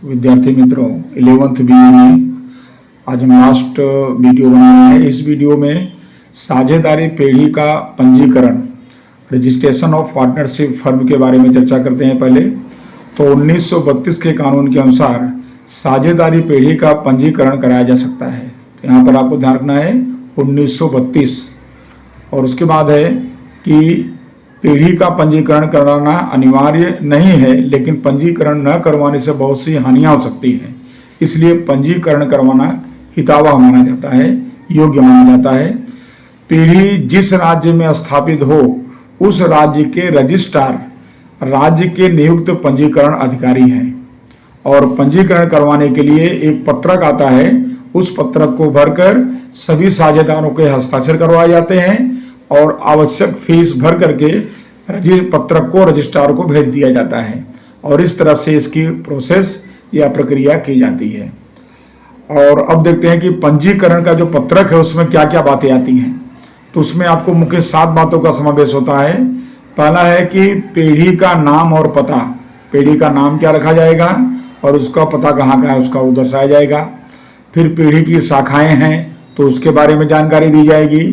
विद्यार्थी मित्रों, 11th BE में आज हम लास्ट वीडियो बना रहे हैं। इस वीडियो में साझेदारी पेढ़ी का पंजीकरण, रजिस्ट्रेशन ऑफ पार्टनरशिप फर्म के बारे में चर्चा करते हैं। पहले तो 1932 के कानून के अनुसार साझेदारी पेढ़ी का पंजीकरण कराया जा सकता है। तो यहाँ पर आपको ध्यान रखना है 1932। और उसके बाद है कि पीढ़ी का पंजीकरण कराना अनिवार्य नहीं है, लेकिन पंजीकरण न करवाने से बहुत सी हानियां हो सकती हैं, इसलिए पंजीकरण करवाना हितावह माना जाता है, योग्य माना जाता है। पीढ़ी जिस राज्य में स्थापित हो उस राज्य के रजिस्ट्रार राज्य के नियुक्त पंजीकरण अधिकारी हैं और पंजीकरण करवाने के लिए एक पत्रक आता है। उस पत्रक को भरकर सभी साझेदारों के हस्ताक्षर करवाए जाते हैं और आवश्यक फीस भर करके पत्रक को रजिस्ट्रार को भेज दिया जाता है और इस तरह से इसकी प्रोसेस या प्रक्रिया की जाती है। और अब देखते हैं कि पंजीकरण का जो पत्रक है उसमें क्या क्या बातें आती हैं। तो उसमें आपको मुख्य 7 बातों का समावेश होता है। पहला है कि पीढ़ी का नाम और पता, पीढ़ी का नाम क्या रखा जाएगा और उसका पता कहाँ का है उसका वो दर्शाया जाएगा। फिर पीढ़ी की शाखाएं हैं तो उसके बारे में जानकारी दी जाएगी।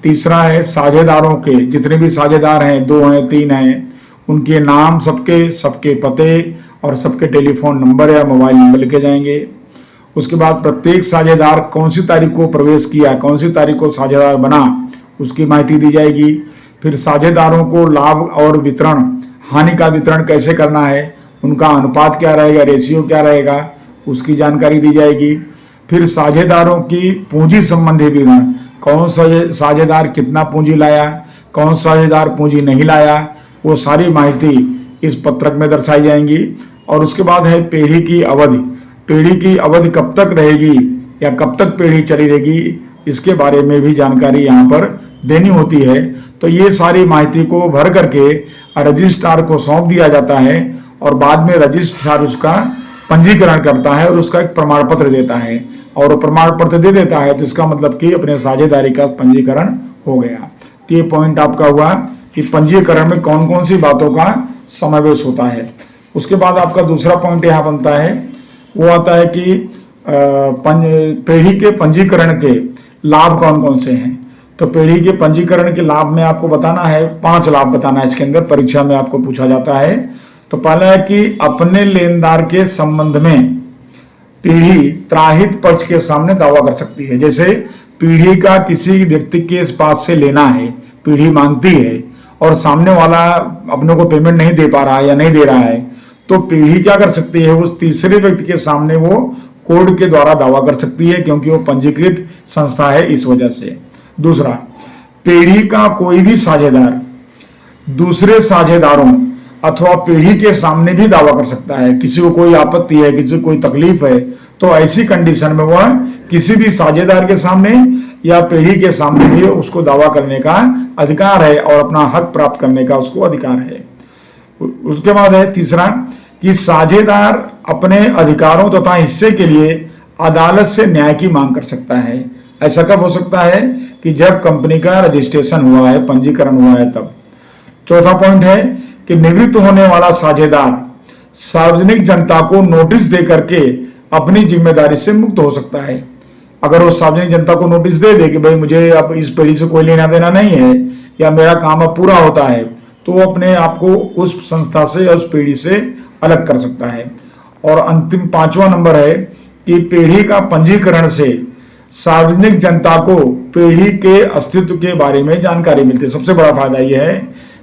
तीसरा है साझेदारों के, जितने भी साझेदार हैं, 2 हैं 3 हैं, उनके नाम, सबके पते और सबके टेलीफोन नंबर या मोबाइल नंबर लिखे जाएंगे। उसके बाद प्रत्येक साझेदार कौन सी तारीख को प्रवेश किया, कौन सी तारीख को साझेदार बना, उसकी माहिती दी जाएगी। फिर साझेदारों को लाभ और वितरण, हानि का वितरण कैसे करना है, उनका अनुपात क्या रहेगा, रेशियो क्या रहेगा, उसकी जानकारी दी जाएगी। फिर साझेदारों की पूंजी संबंधी विवरण, कौन सा साझेदार कितना पूंजी लाया, कौन साझेदार पूंजी नहीं लाया, वो सारी माहिती इस पत्रक में दर्शाई जाएंगी। और उसके बाद है पीढ़ी की अवधि, पीढ़ी की अवधि कब तक रहेगी या कब तक पीढ़ी चली रहेगी, इसके बारे में भी जानकारी यहाँ पर देनी होती है। तो ये सारी माहिती को भर करके रजिस्ट्रार को सौंप दिया जाता है और बाद में रजिस्ट्रार उसका पंजीकरण करता है और उसका एक प्रमाण पत्र देता है और प्रमाण पत्र दे देता है, तो इसका मतलब कि अपने साझेदारी का पंजीकरण हो गया। तो ये पॉइंट आपका हुआ कि पंजीकरण में कौन कौन सी बातों का समावेश होता है। उसके बाद आपका दूसरा पॉइंट यहाँ बनता है, वो आता है कि पीढ़ी के पंजीकरण के लाभ कौन कौन से हैं। तो पीढ़ी के पंजीकरण के लाभ में आपको बताना है, 5 लाभ बताना है इसके अंदर, परीक्षा में आपको पूछा जाता है। तो पहला है कि अपने लेनदार के संबंध में पीढ़ी त्राहित पक्ष के सामने दावा कर सकती है। जैसे पीढ़ी का किसी व्यक्ति के पास से लेना है, पीढ़ी मांगती है और सामने वाला अपने को पेमेंट नहीं दे पा रहा है या नहीं दे रहा है, तो पीढ़ी क्या कर सकती है, उस तीसरे व्यक्ति के सामने वो कोर्ट के द्वारा दावा कर सकती है, क्योंकि वो पंजीकृत संस्था है, इस वजह से। दूसरा, पीढ़ी का कोई भी साझेदार दूसरे साझेदारों अथवा पीढ़ी के सामने भी दावा कर सकता है। किसी को कोई आपत्ति है, किसी को कोई तकलीफ है, तो ऐसी कंडीशन में वह किसी भी साझेदार के सामने या पीढ़ी के सामने भी उसको दावा करने का अधिकार है और अपना हक प्राप्त करने का उसको अधिकार है। उसके बाद है तीसरा कि साझेदार अपने अधिकारों तथा हिस्से के लिए अदालत से न्याय की मांग कर सकता है। ऐसा कब हो सकता है कि जब कंपनी का रजिस्ट्रेशन हुआ है, पंजीकरण हुआ है, तब। चौथा पॉइंट है कि निवृत्त होने वाला साझेदार सार्वजनिक जनता को नोटिस दे करके अपनी जिम्मेदारी से मुक्त हो सकता है। अगर वो सार्वजनिक जनता को नोटिस दे दे कि भाई मुझे अब इस पीढ़ी से कोई लेना देना नहीं है या मेरा काम अब पूरा होता है, तो वो अपने आप को उस संस्था से या उस पीढ़ी से अलग कर सकता है। और अंतिम 5वां नंबर है कि पीढ़ी का पंजीकरण से सार्वजनिक जनता को पीढ़ी के अस्तित्व के बारे में जानकारी मिलती है। सबसे बड़ा फायदा यह है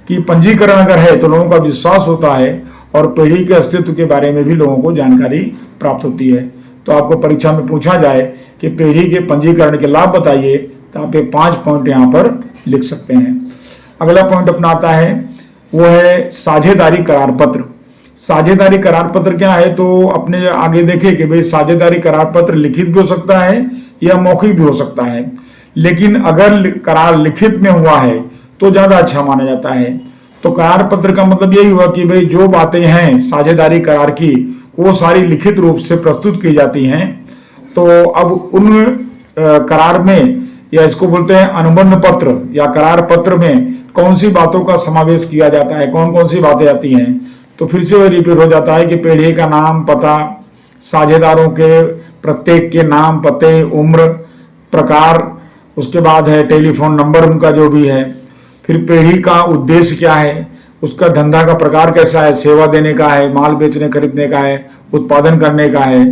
कि पंजीकरण अगर है तो लोगों का विश्वास होता है और पीढ़ी के अस्तित्व के बारे में भी लोगों को जानकारी प्राप्त होती है। तो आपको परीक्षा में पूछा जाए कि पीढ़ी के पंजीकरण के लाभ बताइए, तो आप ये 5 पॉइंट यहाँ पर लिख सकते हैं। अगला पॉइंट अपना आता है, वो है साझेदारी करार पत्र। साझेदारी करार पत्र क्या है, तो अपने आगे देखें कि भाई साझेदारी करार पत्र लिखित भी हो सकता है या मौखिक भी हो सकता है, लेकिन अगर करार लिखित में हुआ है तो ज्यादा अच्छा माना जाता है। तो करार पत्र का मतलब यही हुआ कि भाई जो बातें हैं साझेदारी करार की, वो सारी लिखित रूप से प्रस्तुत की जाती हैं। तो अब उन करार में, या इसको बोलते हैं अनुबंध पत्र या करार पत्र में, कौन सी बातों का समावेश किया जाता है, कौन कौन सी बातें आती हैं। तो फिर से वही रिपीट हो जाता है कि पीढ़ी का नाम, पता, साझेदारों के प्रत्येक के नाम, पते, उम्र, प्रकार, उसके बाद है टेलीफोन नंबर उनका जो भी है। फिर पेढ़ी का उद्देश्य क्या है, उसका धंधा का प्रकार कैसा है, सेवा देने का है, माल बेचने खरीदने का है, उत्पादन करने का है।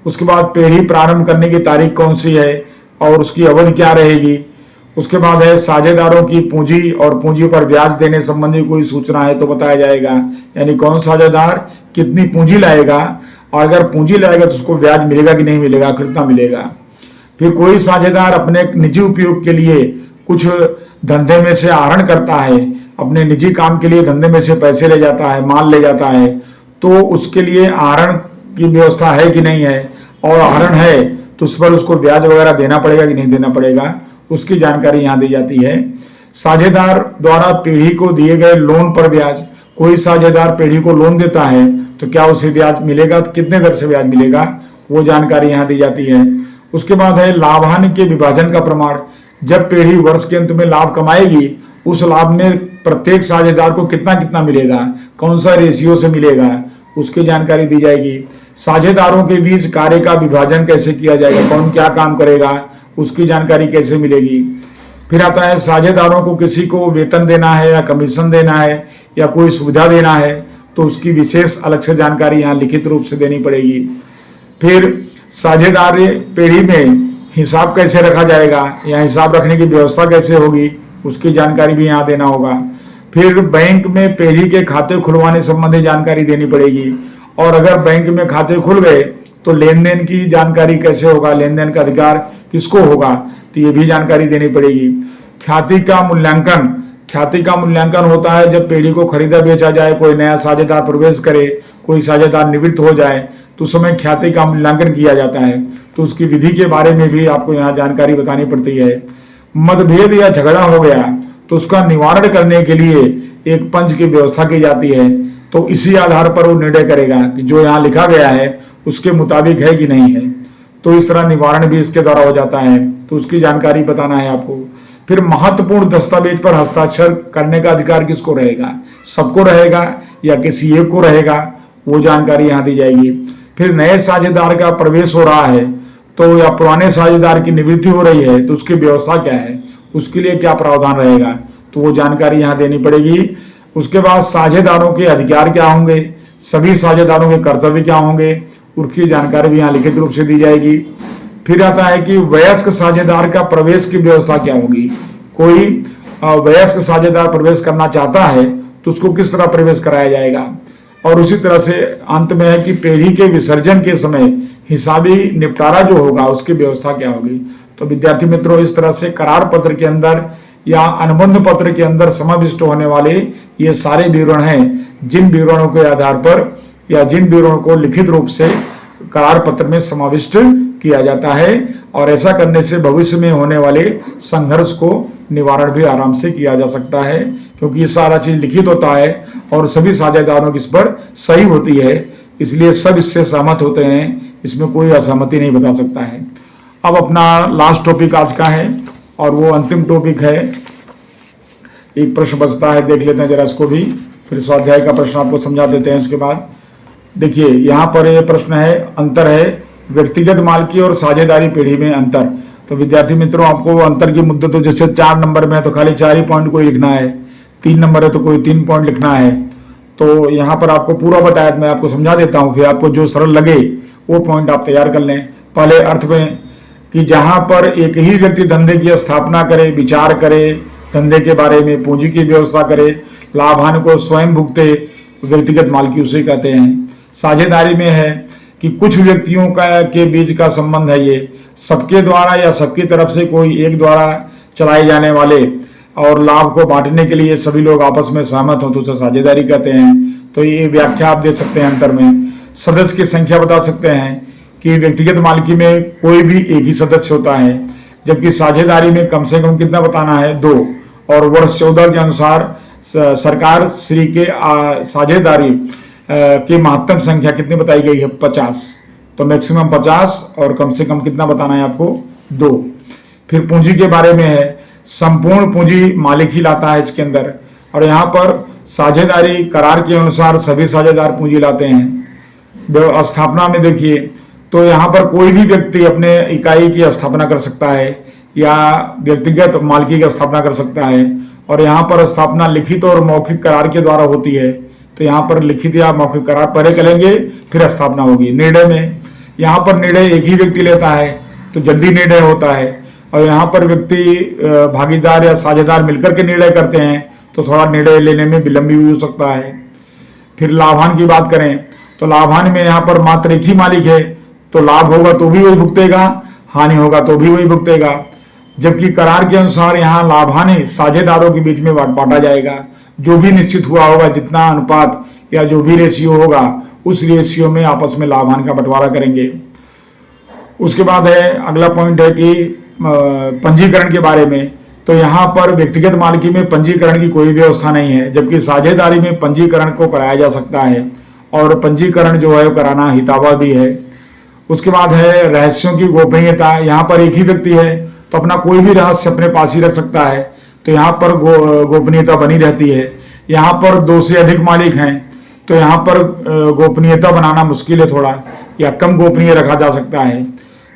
उसके बाद पेढ़ी प्रारंभ करने की तारीख कौन सी है और उसकी अवधि क्या रहेगी। उसके बाद है साझेदारों की पूंजी और पूंजी पर ब्याज देने संबंधी कोई सूचना है तो बताया जाएगा, यानी कौन साझेदार कितनी पूंजी लाएगा और अगर पूंजी लाएगा तो उसको ब्याज मिलेगा कि नहीं मिलेगा, कितना मिलेगा। फिर कोई साझेदार अपने निजी उपयोग के लिए कुछ धंधे में से आहरण करता है, अपने निजी काम के लिए धंधे में से पैसे ले जाता है, माल ले जाता है, तो उसके लिए आहरण की व्यवस्था है कि नहीं है, और आहरण है तो उस पर उसको ब्याज वगैरह देना पड़ेगा कि नहीं देना पड़ेगा, उसकी जानकारी यहाँ दी जाती है। साझेदार द्वारा पेढ़ी को दिए गए लोन पर ब्याज, कोई साझेदार पेढ़ी को लोन देता है तो क्या उसे ब्याज मिलेगा, तो कितने दर से ब्याज मिलेगा, वो जानकारी यहाँ दी जाती है। उसके बाद है लाभ हानि के विभाजन का प्रमाण, जब पेढ़ी वर्ष के अंत में लाभ कमाएगी उस लाभ में प्रत्येक साझेदार को कितना कितना मिलेगा, कौन सा रेशियो से मिलेगा, उसकी जानकारी दी जाएगी। साझेदारों के बीच कार्य का विभाजन कैसे किया जाएगा, कौन क्या काम करेगा, उसकी जानकारी कैसे मिलेगी। फिर आता है साझेदारों को किसी को वेतन देना है या कमीशन देना है या कोई सुविधा देना है तो उसकी विशेष अलग से जानकारी यहाँ लिखित रूप से देनी पड़ेगी। फिर साझेदार पेढ़ी में हिसाब कैसे रखा जाएगा या हिसाब रखने की व्यवस्था कैसे होगी, उसकी जानकारी भी यहाँ देना होगा। फिर बैंक में पेढ़ी के खाते खुलवाने संबंधी जानकारी देनी पड़ेगी, और अगर बैंक में खाते खुल गए तो लेन देन की जानकारी कैसे होगा, लेन देन का अधिकार किसको होगा, तो ये भी जानकारी देनी पड़ेगी। ख्याति का मूल्यांकन, ख्याति का मूल्यांकन होता है जब पेढ़ी को खरीदा बेचा जाए, कोई नया साझेदार प्रवेश करे, कोई साझेदार निवृत्त हो जाए तो उस समय ख्याति का मूल्यांकन किया जाता है, तो उसकी विधि के बारे में भी आपको यहाँ जानकारी बतानी पड़ती है। मतभेद या झगड़ा हो गया तो उसका निवारण करने के लिए एक पंच की व्यवस्था की जाती है, तो इसी आधार पर वो निर्णय करेगा कि जो यहाँ लिखा गया है उसके मुताबिक है कि नहीं है, तो इस तरह निवारण भी इसके द्वारा हो जाता है, तो उसकी जानकारी बताना है आपको। फिर महत्वपूर्ण दस्तावेज पर हस्ताक्षर करने का अधिकार किसको रहेगा, सबको रहेगा या किसी एक को रहेगा, वो जानकारी यहाँ दी जाएगी। फिर नए साझेदार का प्रवेश हो रहा है तो या पुराने साझेदार की निवृत्ति हो रही है तो उसकी व्यवस्था क्या है, उसके लिए क्या प्रावधान रहेगा, तो वो जानकारी यहाँ देनी पड़ेगी। उसके बाद साझेदारों के अधिकार क्या होंगे, सभी साझेदारों के कर्तव्य क्या होंगे, उसकी जानकारी भी यहाँ लिखित रूप से दी जाएगी। फिर आता है कि वयस्क साझेदार का प्रवेश की व्यवस्था क्या होगी, कोई वयस्क साझेदार प्रवेश करना चाहता है तो उसको किस तरह प्रवेश कराया जाएगा। और उसी तरह से अंत में है कि पेढ़ी के विसर्जन के समय हिसाबी निपटारा जो होगा उसकी व्यवस्था क्या होगी। तो विद्यार्थी मित्रों, इस तरह से करार पत्र के अंदर या अनुबंध पत्र के अंदर समाविष्ट होने वाले ये सारे विवरण हैं, जिन विवरणों के आधार पर या जिन विवरणों को लिखित रूप से करार पत्र में समाविष्ट किया जाता है, और ऐसा करने से भविष्य में होने वाले संघर्ष को निवारण भी आराम से किया जा सकता है, क्योंकि ये सारा चीज लिखित होता है और सभी साझेदारों की इस पर सही होती है, इसलिए सब इससे सहमत होते हैं, इसमें कोई असहमति नहीं बता सकता है। अब अपना लास्ट टॉपिक आज का है और वो अंतिम टॉपिक है, एक प्रश्न बचता है, देख लेते हैं जरा इसको भी, फिर स्वाध्याय का प्रश्न आपको समझा देते हैं। उसके बाद देखिए यहाँ पर ये प्रश्न है, अंतर है व्यक्तिगत मालकी और साझेदारी पेढ़ी में अंतर। तो विद्यार्थी मित्रों, आपको अंतर की मुद्दत, तो जैसे 4 नंबर में है तो खाली 4 ही पॉइंट कोई लिखना है, 3 नंबर है तो कोई 3 पॉइंट लिखना है। तो यहाँ पर आपको पूरा बताया, मैं आपको समझा देता हूँ, फिर आपको जो सरल लगे वो पॉइंट आप तैयार कर लें। पहले अर्थ में कि जहाँ पर एक ही व्यक्ति धंधे की स्थापना करे, विचार करे धंधे के बारे में, पूंजी की व्यवस्था करे, लाभ हानि को स्वयं भुगते, व्यक्तिगत मालकी उसे कहते हैं। साझेदारी में है कि कुछ व्यक्तियों का के बीच का संबंध है, ये सबके द्वारा या सबकी तरफ से कोई एक द्वारा चलाए जाने वाले और लाभ को बांटने के लिए सभी लोग आपस में सहमत हो तो उसे साझेदारी कहते हैं। तो ये व्याख्या आप दे सकते हैं अंतर में। सदस्य की संख्या बता सकते हैं कि व्यक्तिगत मालकी में कोई भी एक ही सदस्य होता है, जबकि साझेदारी में कम से कम कितना बताना है, 2। और वर्ष 14 के अनुसार सरकार श्री के साझेदारी की महत्तम संख्या कितनी बताई गई है, 50। तो मैक्सिमम 50 और कम से कम कितना बताना है आपको, 2। फिर पूंजी के बारे में है, संपूर्ण पूंजी मालिक ही लाता है इसके अंदर, और यहाँ पर साझेदारी करार के अनुसार सभी साझेदार पूंजी लाते हैं। स्थापना में देखिए तो यहाँ पर कोई भी व्यक्ति अपने इकाई की स्थापना कर सकता है या व्यक्तिगत मालिकी की स्थापना कर सकता है। और यहाँ पर स्थापना लिखित और मौखिक करार के द्वारा होती है। तो यहाँ पर लिखित या मौखिक करार पहले करेंगे, फिर स्थापना होगी। निर्णय में यहाँ पर निर्णय एक ही व्यक्ति लेता है तो जल्दी निर्णय होता है, और यहाँ पर व्यक्ति भागीदार या साझेदार मिलकर के निर्णय करते हैं तो थोड़ा निर्णय लेने में विलंब भी हो सकता है। फिर लाभान की बात करें तो लाभान में यहाँ पर मात्र एक ही मालिक है, तो लाभ होगा तो भी वही भुगतेगा, हानि होगा तो भी वही भुगतेगा। जबकि करार के अनुसार यहाँ लाभानी साझेदारों के बीच में बांटा जाएगा। जो भी निश्चित हुआ होगा, जितना अनुपात या जो भी रेशियो होगा, उस रेशियो में आपस में लाभान का बंटवारा करेंगे। उसके बाद है अगला पॉइंट है कि पंजीकरण के बारे में। तो यहाँ पर व्यक्तिगत मालिकी में पंजीकरण की कोई व्यवस्था नहीं है, जबकि साझेदारी में पंजीकरण को कराया जा सकता है, और पंजीकरण जो है वो कराना हितावह भी है। उसके बाद है रहस्यों की गोपनीयता। यहाँ पर एक ही व्यक्ति है तो अपना कोई भी रहस्य अपने पास ही रख सकता है, तो यहाँ पर गोपनीयता बनी रहती है। यहाँ पर 2 से अधिक मालिक हैं तो यहाँ पर गोपनीयता बनाना मुश्किल है थोड़ा, या कम गोपनीय रखा जा सकता है।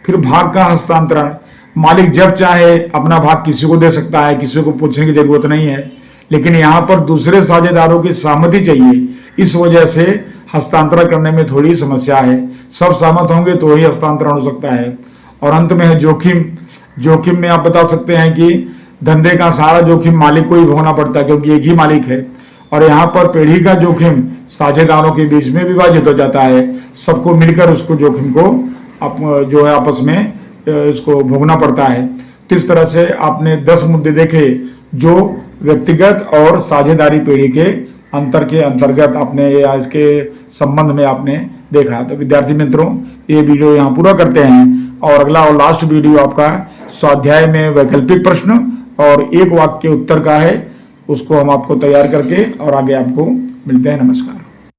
फिर भाग का हस्तांतरण, मालिक जब चाहे अपना भाग किसी को दे सकता है, किसी को पूछने की जरूरत नहीं है। लेकिन यहाँ पर दूसरे साझेदारों की सहमति चाहिए, इस वजह से हस्तांतरण करने में थोड़ी समस्या है। सब सहमत होंगे तो ही हस्तांतरण हो सकता है। और अंत में है जोखिम। जोखिम में आप बता सकते हैं कि धंधे का सारा जोखिम मालिक को ही भोगना पड़ता है, क्योंकि एक ही मालिक है। और यहाँ पर पीढ़ी का जोखिम साझेदारों के बीच में विभाजित हो जाता है, सबको मिलकर उसको जोखिम को जो है आपस में इसको भोगना पड़ता है। तो इस तरह से आपने 10 मुद्दे देखे जो व्यक्तिगत और साझेदारी पीढ़ी के अंतर के अंतर्गत आपने या इसके संबंध में आपने देखा। तो विद्यार्थी मित्रों, ये वीडियो यहाँ पूरा करते हैं, और अगला और लास्ट वीडियो आपका स्वाध्याय में वैकल्पिक प्रश्न और एक वाक्य उत्तर का है, उसको हम आपको तैयार करके और आगे आपको मिलते हैं। नमस्कार।